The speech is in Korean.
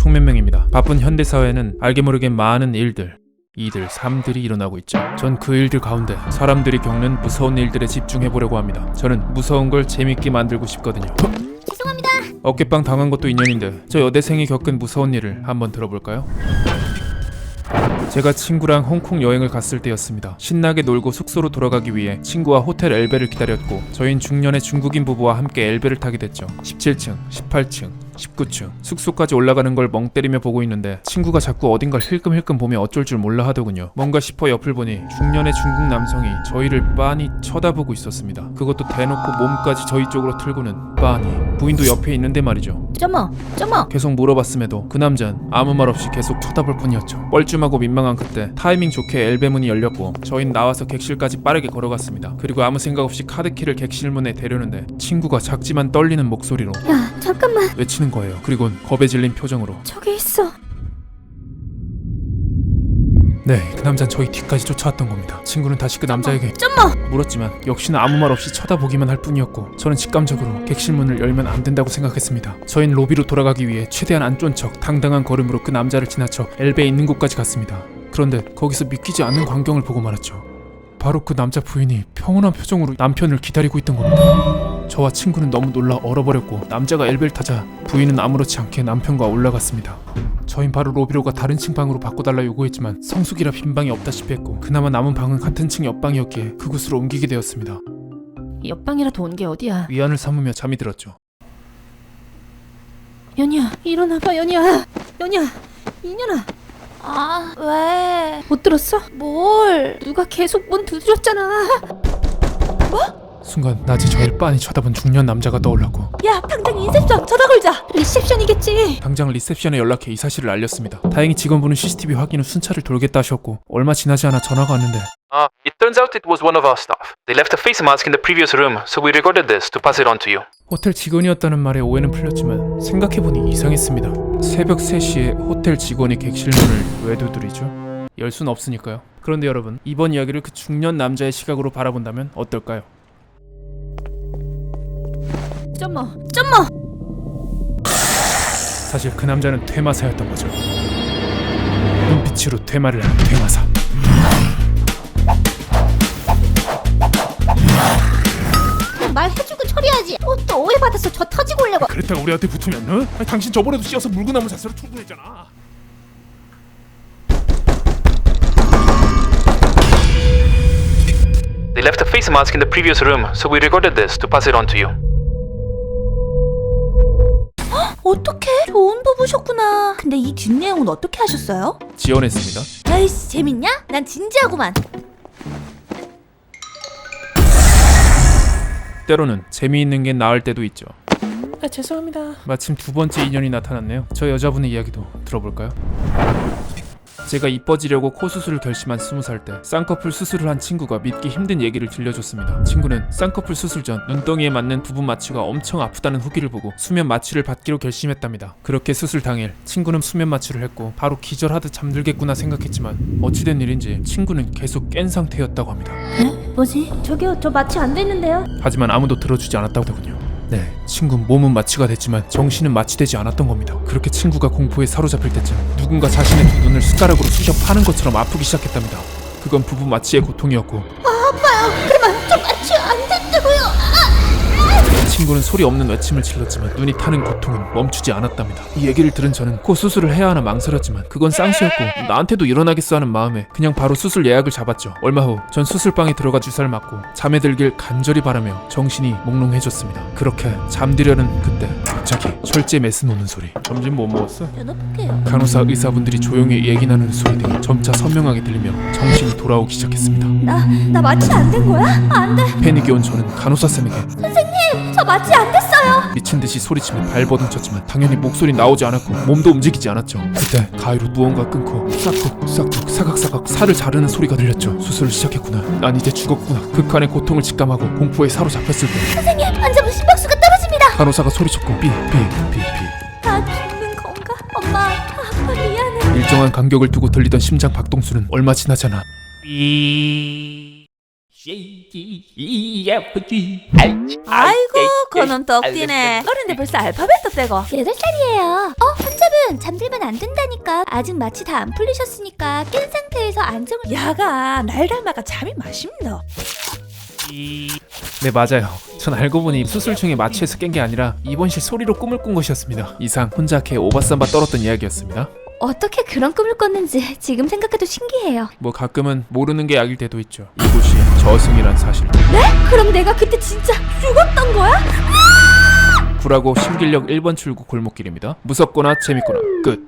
송면명입니다. 바쁜 현대사회에는 알게 모르게 많은 일들, 삶들이 일어나고 있죠. 전 그 일들 가운데 사람들이 겪는 무서운 일들에 집중해보려고 합니다. 저는 무서운 걸 재밌게 만들고 싶거든요. 죄송합니다. 어깨빵 당한 것도 인연인데 저 여대생이 겪은 무서운 일을 한번 들어볼까요? 제가 친구랑 홍콩 여행을 갔을 때였습니다. 신나게 놀고 숙소로 돌아가기 위해 친구와 호텔 엘베를 기다렸고 저희는 중년의 중국인 부부와 함께 엘베를 타게 됐죠. 17층, 18층, 19층 숙소까지 올라가는 걸 멍 때리며 보고 있는데 친구가 자꾸 어딘가를 힐끔힐끔 보며 어쩔 줄 몰라 하더군요. 뭔가 싶어 옆을 보니 중년의 중국 남성이 저희를 빤히 쳐다보고 있었습니다. 그것도 대놓고 몸까지 저희 쪽으로 틀고는 빤히. 부인도 옆에 있는데 말이죠. 점머. 계속 물어봤음에도 그 남자는 아무 말 없이 계속 쳐다볼 뿐이었죠. 뻘쭘하고 민망한 그때 타이밍 좋게 엘베 문이 열렸고 저희는 나와서 객실까지 빠르게 걸어갔습니다. 그리고 아무 생각 없이 카드키를 객실 문에 대려는데 친구가 작지만 떨리는 목소리로 야, 잠깐만. 외치는 거예요. 그리곤 겁에 질린 표정으로 저기 있어. 네, 그 남자는 저희 뒤까지 쫓아왔던 겁니다. 친구는 다시 그 남자에게 점머. 물었지만 역시나 아무 말 없이 쳐다보기만 할 뿐이었고 저는 직감적으로 객실 문을 열면 안 된다고 생각했습니다. 저희는 로비로 돌아가기 위해 최대한 안 쫀 척 당당한 걸음으로 그 남자를 지나쳐 엘베에 있는 곳까지 갔습니다. 그런데 거기서 믿기지 않는 광경을 보고 말았죠. 바로 그 남자 부인이 평온한 표정으로 남편을 기다리고 있던 겁니다. 저와 친구는 너무 놀라 얼어버렸고 남자가 엘베를 타자 부인은 아무렇지 않게 남편과 올라갔습니다. 저흰 바로 로비로 가 다른 층 방으로 바꿔달라 요구했지만 성수기라 빈 방이 없다시피 했고 그나마 남은 방은 같은 층 옆방이었기에 그곳으로 옮기게 되었습니다. 옆방이라도 온 게 어디야? 위안을 삼으며 잠이 들었죠. 연희야, 일어나봐. 연희야, 이년아. 아, 왜? 못 들었어? 뭘? 누가 계속 문 두드렸잖아. 순간 낮에 저희를 빤히 쳐다본 중년 남자가 떠올랐고 야, 당장 인셉션 전화 걸자. 리셉션이겠지. 당장 리셉션에 연락해 이 사실을 알렸습니다. 다행히 직원분은 CCTV 확인 후 순찰을 돌겠다 하셨고 얼마 지나지 않아 전화가 왔는데 It turns out it was one of our staff. They left a face mask in the previous room, so we recorded this to pass it on to you. 호텔 직원이었다는 말에 오해는 풀렸지만 생각해보니 이상했습니다. 새벽 3시에 호텔 직원이 객실 문을 왜 두드리죠? 열 순 없으니까요. 그런데 여러분, 이번 이야기를 그 중년 남자의 시각으로 바라본다면 어떨까요? 점머. 사실 그 남자는 퇴마사였던 거죠. 눈빛으로 퇴마를 하는 퇴마사. 말해주고 처리하지. 또 오해받아서 저 터지고 오려고. 그랬다가 우리한테 붙으면 어? 아니, 당신 저번에도 씌어서 물구나무 자세로 출근했잖아. They left a face mask in the previous room, so we recorded this to pass it on to you. 어떡해? 좋은 부부셨구나. 근데 이 뒷내용은 어떻게 하셨어요? 지원했습니다. 아이씨, 재밌냐? 난 진지하구만. 때로는 재미있는 게 나을 때도 있죠. 죄송합니다. 마침 두 번째 인연이 나타났네요. 저 여자분의 이야기도 들어볼까요? 제가 이뻐지려고 코 수술을 결심한 20살 때 쌍꺼풀 수술을 한 친구가 믿기 힘든 얘기를 들려줬습니다. 친구는 쌍꺼풀 수술 전 눈덩이에 맞는 부분 마취가 엄청 아프다는 후기를 보고 수면 마취를 받기로 결심했답니다. 그렇게 수술 당일 친구는 수면 마취를 했고 바로 기절하듯 잠들겠구나 생각했지만 어찌된 일인지 친구는 계속 깬 상태였다고 합니다. 뭐지? 저기요, 저 마취 안 됐는데요? 하지만 아무도 들어주지 않았다고 하더군요. 네, 친구 몸은 마취가 됐지만 정신은 마취되지 않았던 겁니다. 그렇게 친구가 공포에 사로잡힐 때쯤 누군가 자신의 두 눈을 숟가락으로 쑤셔 파는 것처럼 아프기 시작했답니다. 그건 부부 마취의 고통이었고 아파요. 그만, 저 마취 안 됐다고요. 친구는 소리 없는 외침을 질렀지만 눈이 타는 고통은 멈추지 않았답니다. 이 얘기를 들은 저는 코 수술을 해야 하나 망설였지만 그건 쌍수였고 나한테도 일어나겠어 하는 마음에 그냥 바로 수술 예약을 잡았죠. 얼마 후 전 수술방에 들어가 주사를 맞고 잠에 들길 간절히 바라며 정신이 몽롱해졌습니다. 그렇게 잠들려는 그때 갑자기 철제 메스 노는 소리. 점심 뭐 먹었어? 연어볼게요. 간호사 의사분들이 조용히 얘기 나누는 소리 등이 점차 선명하게 들리며 정신이 돌아오기 시작했습니다. 나 마취 안 된 거야? 안 돼. 패닉이 온 저는 간호사쌤에게 저 마취 안 됐어요. 미친듯이 소리치며 발버둥 쳤지만 당연히 목소리 나오지 않았고 몸도 움직이지 않았죠. 그때 가위로 무언가 끊고 싹둑 사각사각 살을 자르는 소리가 들렸죠. 수술을 시작했구나. 난 이제 죽었구나. 극한의 고통을 직감하고 공포에 사로잡혔을 때 선생님, 환자분 심박수가 떨어집니다. 간호사가 소리쳤고 삐. 나 죽는 건가? 엄마, 아빠 미안해. 일정한 간격을 두고 들리던 심장 박동수는 얼마 지나지 않아 아이고 그놈 똑띠네. 어른데 벌써 알파벳도 떼고. 8살이에요. 환자분 잠들면 안 된다니까. 아직 마취 다 안 풀리셨으니까 깬 상태에서 안정을. 야가 날 닮아가 잠이 맛있노. 네, 맞아요. 전 알고 보니 수술 중에 마취해서 깬 게 아니라 입원실 소리로 꿈을 꾼 것이었습니다. 이상 혼자 개 오바쌈바 떨었던 이야기였습니다. 어떻게 그런 꿈을 꿨는지 지금 생각해도 신기해요. 뭐 가끔은 모르는 게 약일 때도 있죠. 이곳이 저승이란 사실. 그럼 내가 그때 진짜 죽었던 거야? 구라고 신길역 1번 출구 골목길입니다. 무섭거나 재밌거나 끝.